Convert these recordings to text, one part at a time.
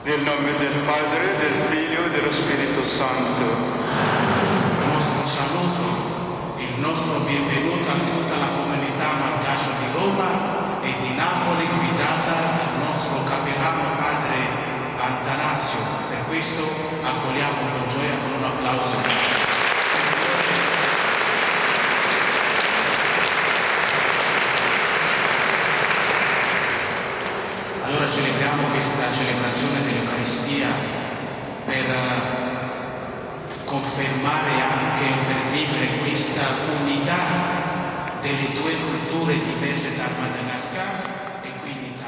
Nel nome del Padre, del Figlio e dello Spirito Santo. Il nostro saluto, il nostro benvenuto a tutta la comunità malgacia di Roma e di Napoli, guidata dal nostro cappellano padre Atanasio. Per questo accogliamo con gioia con un applauso. Allora celebriamo questa celebrazione dell'Eucaristia per confermare anche, per vivere questa unità delle due culture diverse da Madagascar e qui in Italia.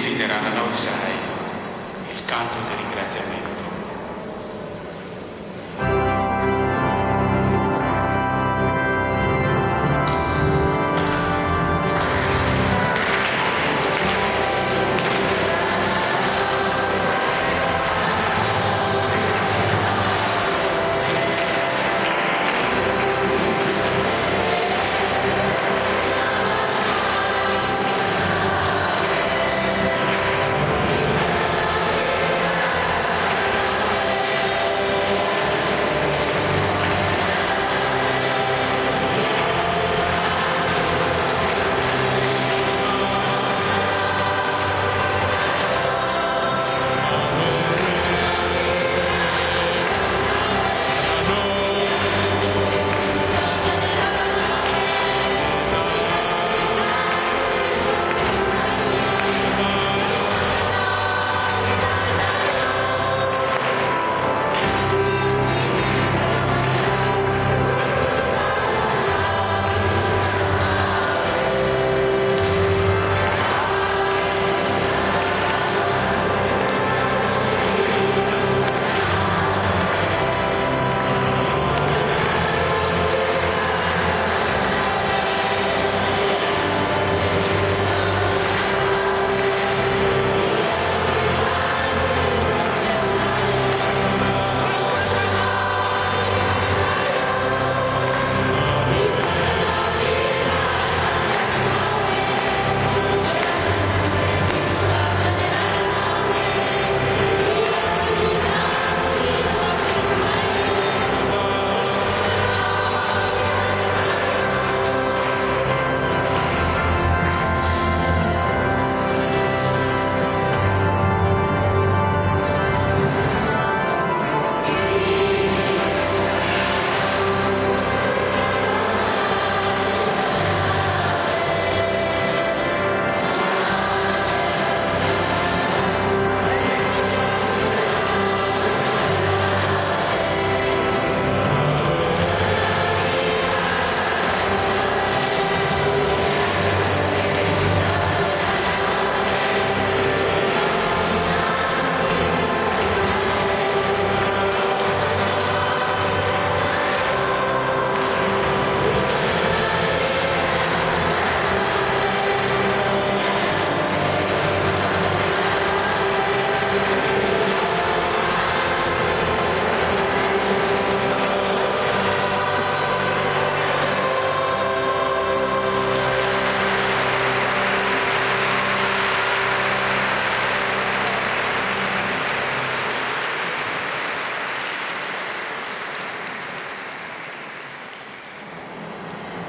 fiderà a noi sarai il canto di ringraziamento.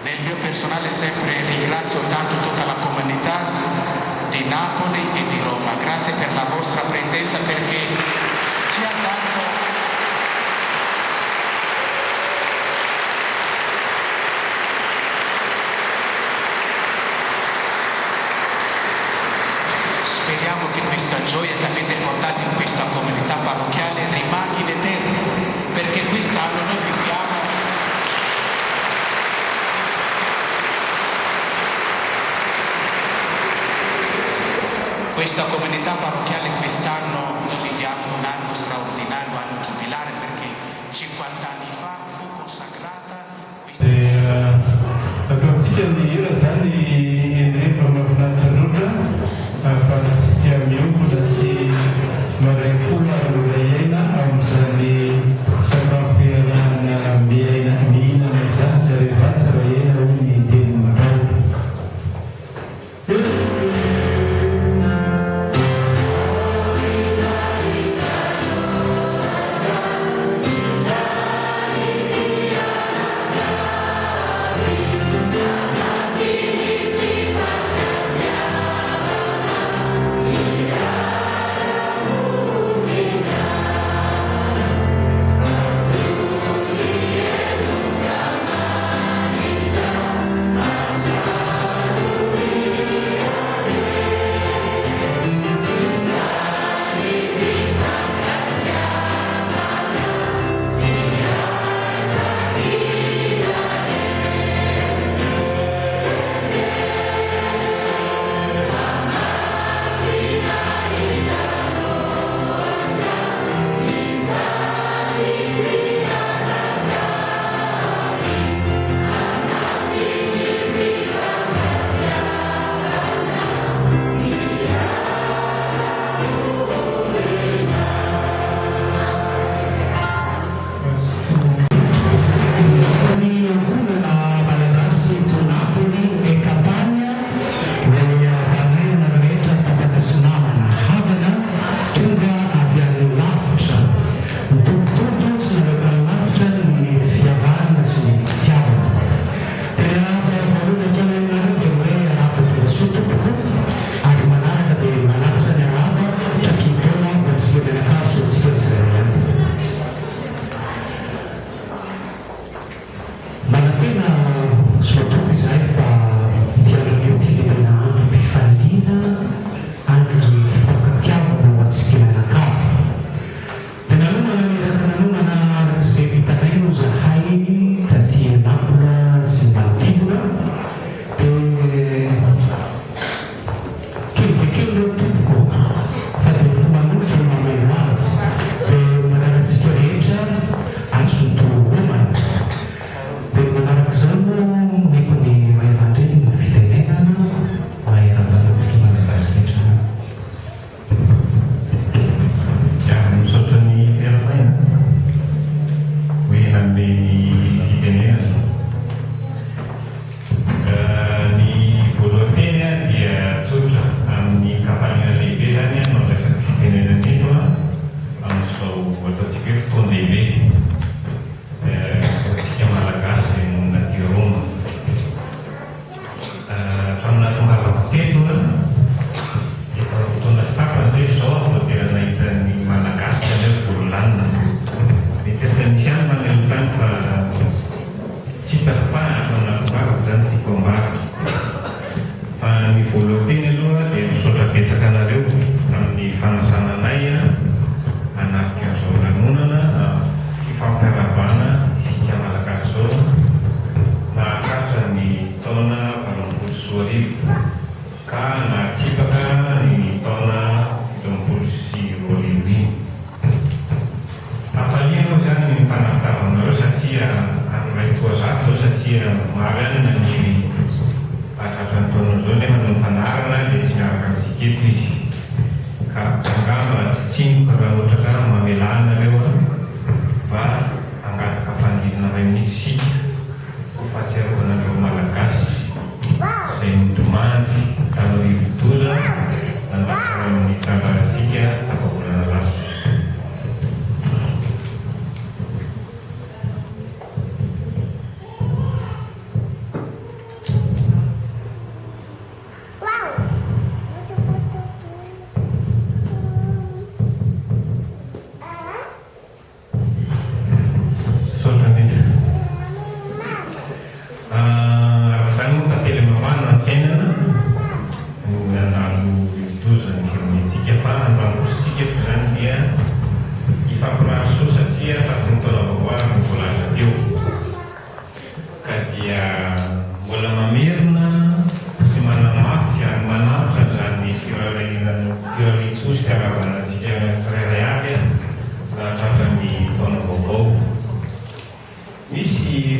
Nel mio personale sempre ringrazio tanto tutta la comunità di Napoli e di Roma. Grazie per la vostra presenza perché ci ha dato speriamo che questa gioia che avete portato in questa comunità parrocchiale rimanga in eterno, perché quest'anno noi viviamo questa comunità parrocchiale, quest'anno noi viviamo un anno straordinario, un anno giubilare, perché 50 anni fa fu consacrata questa Consigliano di Rasani in forma Ruda, consigliano Miuku da si Marepula Rudayena, Amsani Sabapirana Mina Mesa, Ripazza Rayena, Unitin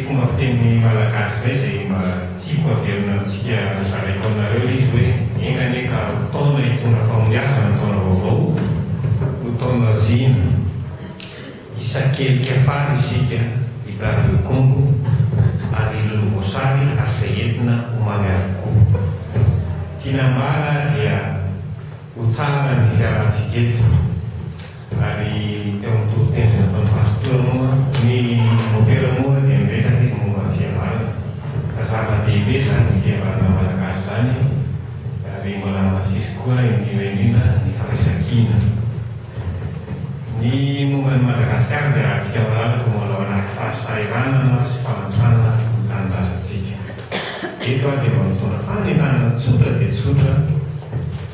fomba fiteny malagasy zay izay mba tiako averina antsika zaraiko aminareo izy hoe engane ka taona hitondra fahombiazana taona vaovao ho taona zina isakelika fary isika hitady kombo ary lolovoasary ary izay entina homamy avokoa. Tianambara dia ho tsara ny fiarantsika eto ary eo amin'ny torotendrina ataon'ny pastora moa ny mopera moa dia miresaka izy momba ny fihavarana ka zava-dehibe zany ny fihavarana malagasy zany ary mbola mafisy koa indrindra ny faraisakina. Ny momba ny Madagasikara dia rahantsika malalaka mbola anaty fahasairanana sy famantrana ny tanindrazantsika. Eto dia mba mitondra fanentanana tsotra dia tsotra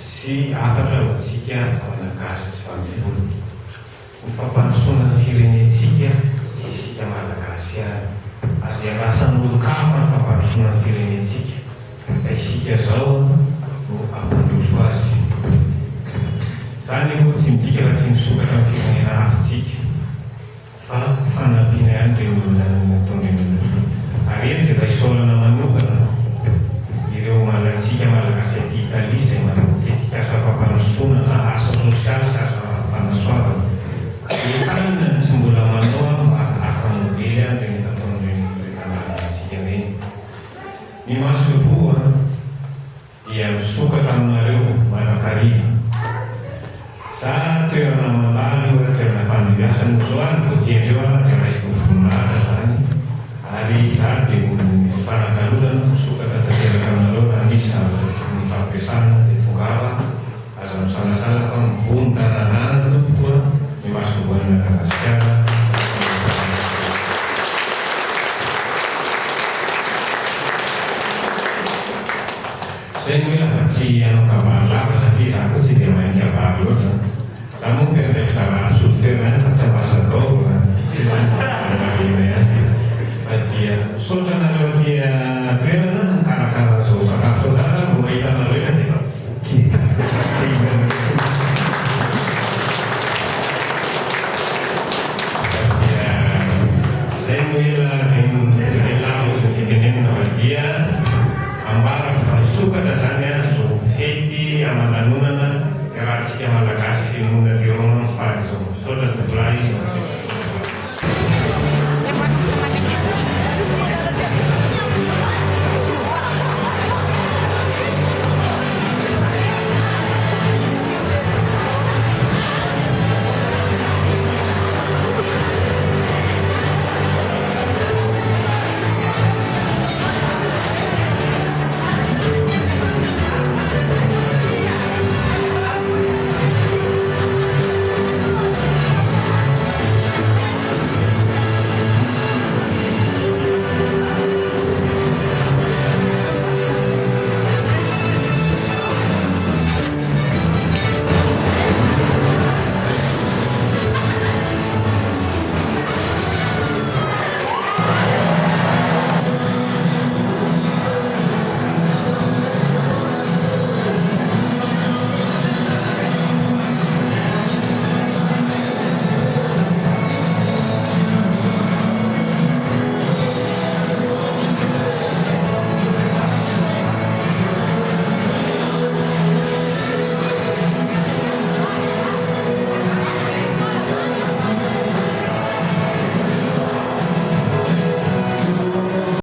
sy afatra ho antsika malagasy sy famifolo. Ny fampandrosoana ny firenentsika isika malagasy azo iarasan'olo-kafa ny fampandrosoana ny firenentsika ka isika zao no ampandroso azy. Zany moa tsy midika raha tsy misokatra ny firenena hafantsika fa fanampiana ihany ireo olona nataony ary eto dia vaisaolana manokana ireo malatsika malagasy aty Italia izay matetika asa fampandrosoana na asa sosialy sy asa fanasoavana. Entanina tsy mbola manao mba afa-modely any regny ataon'ireo reny. Ny masovoa dia misokatra aminareo manakariva. Za toerana mandalo toerana fandeviasany zao any voatiandreo dia raisiko voninahitra zany ary za dia mifanakalozana misokatra tanteraka aminareo raha misy zavatra ny fampiasana dia tongava aza misalasala fa mivony tananana tokoa ny masovoan'ny Madagasikara. Zay ny hoe lafa tsy hanao kabary lava satria za koa tsy dia mahay kabary loatra. Za moa mpiandraiky zavatra solitera any fa tsy ambassador fa dia misaotra nareo dia toerana